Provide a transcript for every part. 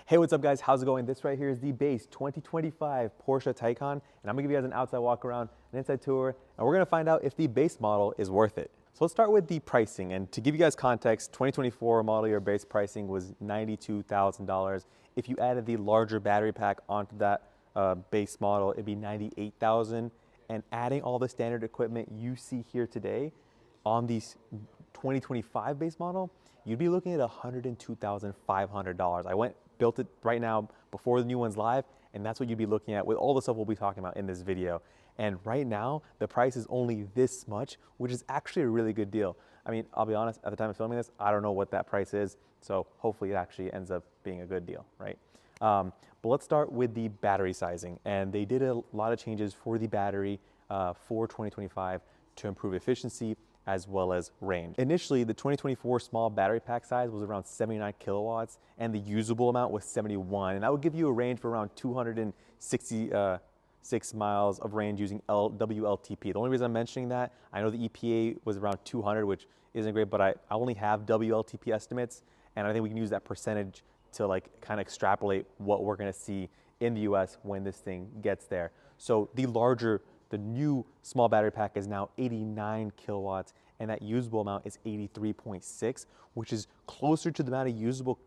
Hey, what's up guys? How's it going? This right here is the base 2025 Porsche Taycan, and I'm gonna give you guys an outside walk around, an inside tour, and we're gonna find out if the base model is worth it. So let's start with the pricing, and to give you guys context, 2024 model year base pricing was $92,000. If you added the larger battery pack onto that base model, it'd be $98,000, and adding all the standard equipment you see here today on the 2025 base model, you'd be looking at $102,500. I built it right now before the new one's live, and that's what you'd be looking at with all the stuff we'll be talking about in this video. And right now, the price is only this much, which is actually a really good deal. I mean, I'll be honest, at the time of filming this, I don't know what that price is, so hopefully it actually ends up being a good deal, right? But let's start with the battery sizing, and they did a lot of changes for the battery for 2025 to improve efficiency as well as range. Initially, the 2024 small battery pack size was around 79 kilowatts, and the usable amount was 71, and that would give you a range for around 266 miles of range using WLTP. The only reason I'm mentioning that, I know the EPA was around 200, which isn't great, but I only have WLTP estimates, and I think we can use that percentage to like kind of extrapolate what we're gonna see in the US when this thing gets there. So the new small battery pack is now 89 kilowatts, and that usable amount is 83.6, which is closer to the amount of usable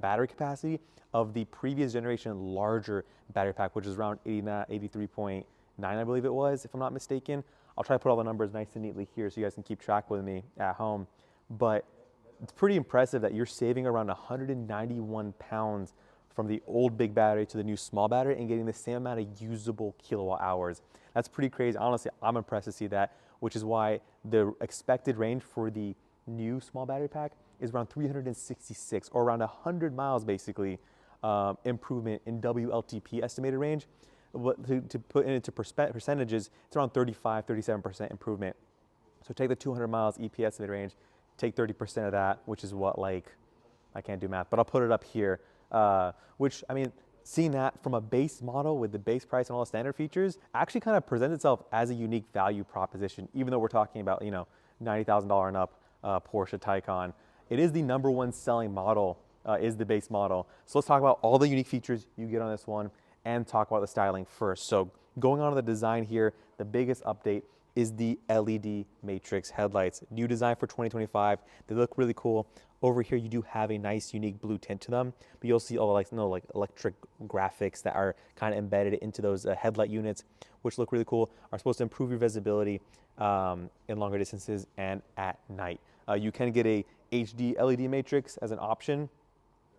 battery capacity of the previous generation larger battery pack, which is around 83.9, I believe it was, if I'm not mistaken. I'll try to put all the numbers nice and neatly here so you guys can keep track with me at home. But it's pretty impressive that you're saving around 191 pounds from the old big battery to the new small battery and getting the same amount of usable kilowatt hours. That's pretty crazy. Honestly, I'm impressed to see that, which is why the expected range for the new small battery pack is around 366, or around 100 miles basically, improvement in WLTP estimated range. But to put it into percentages, it's around 37% improvement. So take the 200 miles EPA estimated range, take 30% of that, which is what, like, I can't do math, but I'll put it up here. Which, I mean, seeing that from a base model with the base price and all the standard features actually kind of presents itself as a unique value proposition, even though we're talking about, you know, $90,000 and up Porsche Taycan. It is the #1 selling model, is the base model. So let's talk about all the unique features you get on this one and talk about the styling first. So going on to the design here, the biggest update is the LED matrix headlights. New design for 2025. They look really cool. Over here, you do have a nice, unique blue tint to them, but you'll see all like electric graphics that are kind of embedded into those headlight units, which look really cool. Are supposed to improve your visibility in longer distances and at night. You can get a HD LED matrix as an option.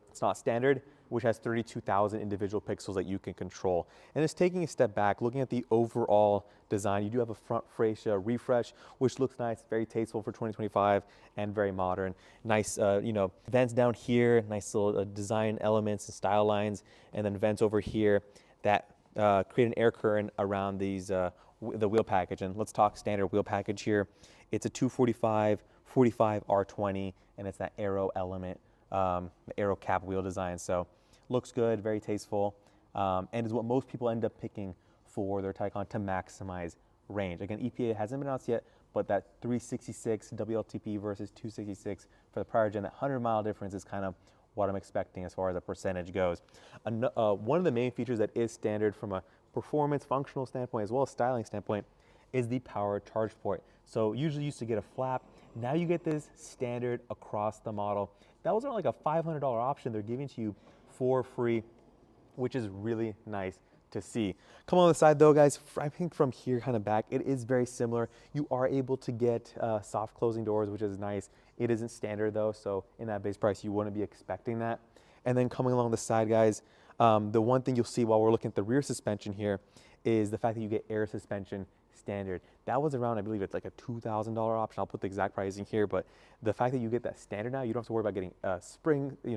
It's not standard, which has 32,000 individual pixels that you can control. And it's taking a step back, looking at the overall design. You do have a front fascia refresh, which looks nice, very tasteful for 2025 and very modern. Nice, you know, vents down here, nice little design elements and style lines, and then vents over here that create an air current around these the wheel package. And let's talk standard wheel package here. It's a 245 45 R20, and it's that aero element, the aero cap wheel design. So looks good, very tasteful, and is what most people end up picking for their Taycan to maximize range. Again, EPA hasn't been announced yet, but that 366 WLTP versus 266 for the prior gen, that 100-mile difference is kind of what I'm expecting as far as the percentage goes. One of the main features that is standard from a performance, functional standpoint, as well as styling standpoint, is the power charge port. So usually you used to get a flap. Now you get this standard across the model. That was like a $500 option they're giving to you for free, which is really nice to see. Come on the side though, guys. I think from here kind of back, it is very similar. You are able to get soft closing doors, which is nice. It isn't standard though, so in that base price, you wouldn't be expecting that. And then coming along the side, guys, the one thing you'll see while we're looking at the rear suspension here is the fact that you get air suspension standard. That was around, I believe it's like a $2,000 option. I'll put the exact pricing here, but the fact that you get that standard now, you don't have to worry about getting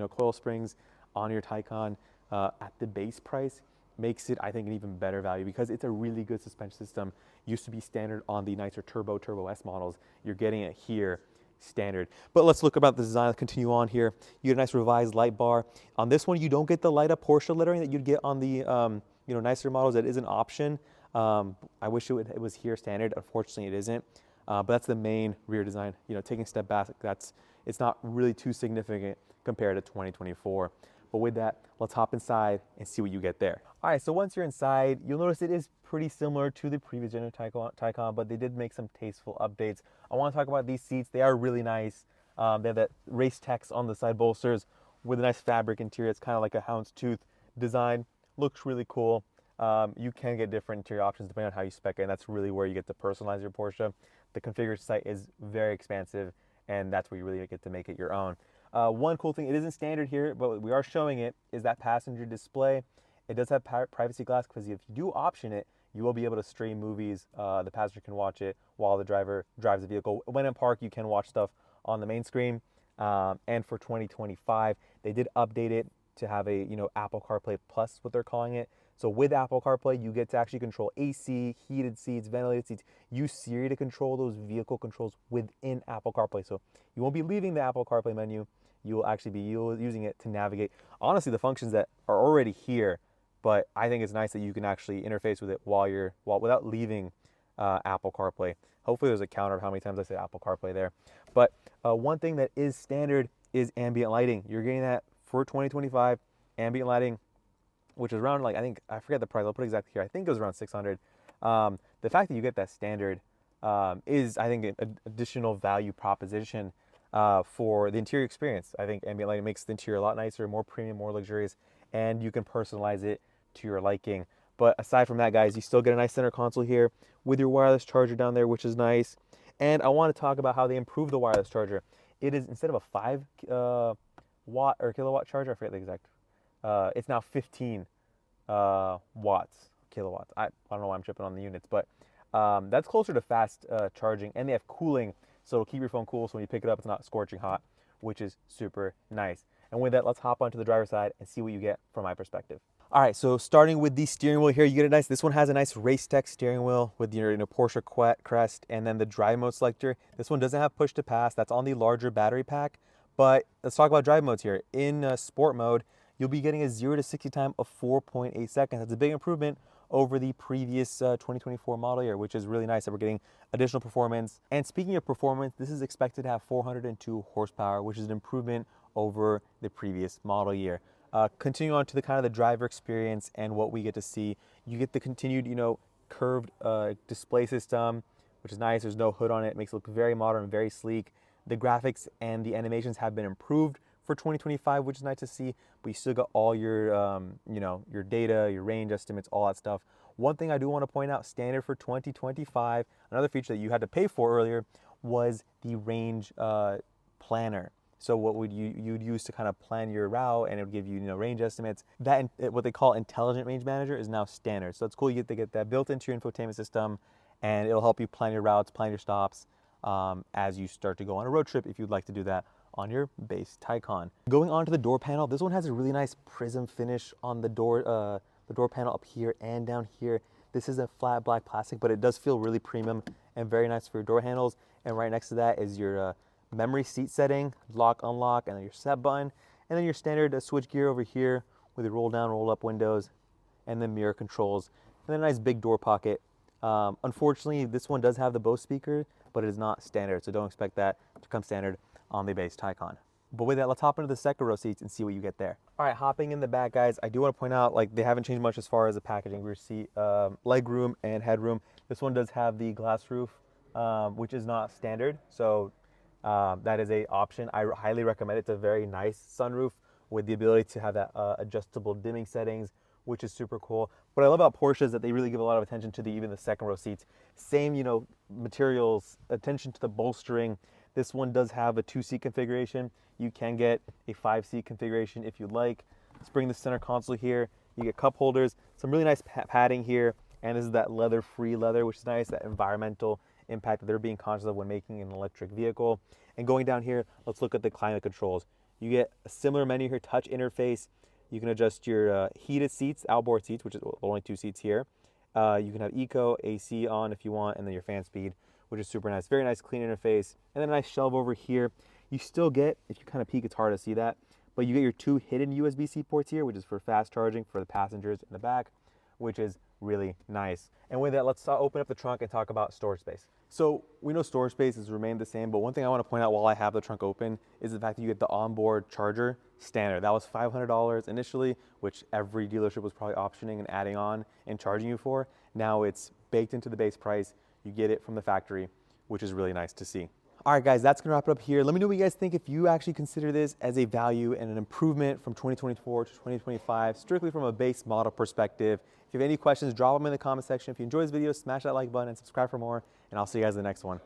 coil springs on your Taycan at the base price, makes it, I think, an even better value because it's a really good suspension system. Used to be standard on the nicer Turbo S models. You're getting it here standard. But let's look about the design. Let's continue on here. You get a nice revised light bar. On this one, you don't get the light up Porsche lettering that you'd get on the nicer models. That is an option. I wish it was here standard. Unfortunately, it isn't. But that's the main rear design. You know, taking a step back, it's not really too significant compared to 2024. But with that, let's hop inside and see what you get there. All right, so once you're inside, you'll notice it is pretty similar to the previous gen of Taycan, but they did make some tasteful updates. I want to talk about these seats. They are really nice. They have that race text on the side bolsters with a nice fabric interior. It's kind of like a houndstooth design. Looks really cool. You can get different interior options depending on how you spec it, and that's really where you get to personalize your Porsche. The configuration site is very expansive, and that's where you really get to make it your own. One cool thing, it isn't standard here, but we are showing it, is that passenger display. It does have privacy glass, because if you do option it, you will be able to stream movies. The passenger can watch it while the driver drives the vehicle. When in park, you can watch stuff on the main screen. And for 2025, they did update it to have a Apple CarPlay Plus, what they're calling it. So with Apple CarPlay, you get to actually control AC, heated seats, ventilated seats. Use Siri to control those vehicle controls within Apple CarPlay. So you won't be leaving the Apple CarPlay menu. You will actually be using it to navigate. Honestly, the functions that are already here, but I think it's nice that you can actually interface with it without leaving Apple CarPlay. Hopefully there's a counter of how many times I say Apple CarPlay there. But one thing that is standard is ambient lighting. You're getting that for 2025, ambient lighting, which is around, like, I forget the price, I'll put it exactly here. I think it was around 600. The fact that you get that standard is, I think, an additional value proposition for the interior experience. I think ambient lighting makes the interior a lot nicer, more premium, more luxurious, and you can personalize it to your liking. But aside from that, guys, you still get a nice center console here with your wireless charger down there, which is nice. And I want to talk about how they improved the wireless charger. It is, instead of a 5 watt or kilowatt charger, I forget the exact, it's now 15 kilowatts. I don't know why I'm tripping on the units, but that's closer to fast charging, and they have cooling, so it'll keep your phone cool, so when you pick it up, it's not scorching hot, which is super nice. And with that, let's hop onto the driver's side and see what you get from my perspective. All right, so starting with the steering wheel here, you get a nice, this one has a nice race tech steering wheel with your Porsche crest, and then the drive mode selector. This one doesn't have push to pass. That's on the larger battery pack. But let's talk about drive modes here. In sport mode, you'll be getting a 0 to 60 time of 4.8 seconds. That's a big improvement over the previous 2024 model year, which is really nice that we're getting additional performance. And speaking of performance, this is expected to have 402 horsepower, which is an improvement over the previous model year. Continuing on to the kind of the driver experience and what we get to see, you get the continued, curved display system, which is nice. There's no hood on it. It makes it look very modern, very sleek. The graphics and the animations have been improved for 2025, which is nice to see, but you still got all your, your data, your range estimates, all that stuff. One thing I do want to point out, standard for 2025, another feature that you had to pay for earlier was the range planner. So what would you'd use to kind of plan your route, and it would give you, range estimates. That, what they call Intelligent Range Manager, is now standard. So it's cool. You get to get that built into your infotainment system, and it'll help you plan your routes, plan your stops as you start to go on a road trip, if you'd like to do that on your base Taycan. Going on to the door panel, this one has a really nice prism finish on the door panel up here and down here. This is a flat black plastic, but it does feel really premium and very nice for your door handles. And right next to that is your memory seat setting, lock, unlock, and then your set button, and then your standard switch gear over here with your roll down, roll up windows, and then mirror controls, and then a nice big door pocket. Unfortunately, this one does have the Bose speaker, but it is not standard, so don't expect that to come standard on the base Taycan. But with that, let's hop into the second row seats and see what you get there. All right, hopping in the back, guys, I do want to point out, they haven't changed much as far as the packaging. Rear seat, leg room, and headroom. This one does have the glass roof, which is not standard, so that is a option. I highly recommend it. It's a very nice sunroof with the ability to have that adjustable dimming settings, which is super cool. What I love about Porsche is that they really give a lot of attention to even the second row seats. Same, materials, attention to the bolstering. This one does have a 2-seat configuration. You can get a 5-seat configuration if you'd like. Let's bring the center console here. You get cup holders, some really nice padding here, and this is that leather-free leather, which is nice, that environmental impact that they're being conscious of when making an electric vehicle. And going down here, let's look at the climate controls. You get a similar menu here, touch interface. You can adjust your heated seats, outboard seats, which is only 2 seats here. You can have eco, AC on if you want, and then your fan speed, which is super nice. Very nice, clean interface. And then a nice shelf over here. You still get, if you kind of peek, it's hard to see that, but you get your 2 hidden USB-C ports here, which is for fast charging for the passengers in the back. which is really nice. And with that, let's open up the trunk and talk about storage space. So we know storage space has remained the same, but one thing I want to point out while I have the trunk open is the fact that you get the onboard charger standard. That was $500 initially, which every dealership was probably optioning and adding on and charging you for. Now it's baked into the base price. You get it from the factory, which is really nice to see. All right, guys, that's gonna wrap it up here. Let me know what you guys think if you actually consider this as a value and an improvement from 2024 to 2025, strictly from a base model perspective. If you have any questions, drop them in the comment section. If you enjoyed this video, smash that like button and subscribe for more, and I'll see you guys in the next one.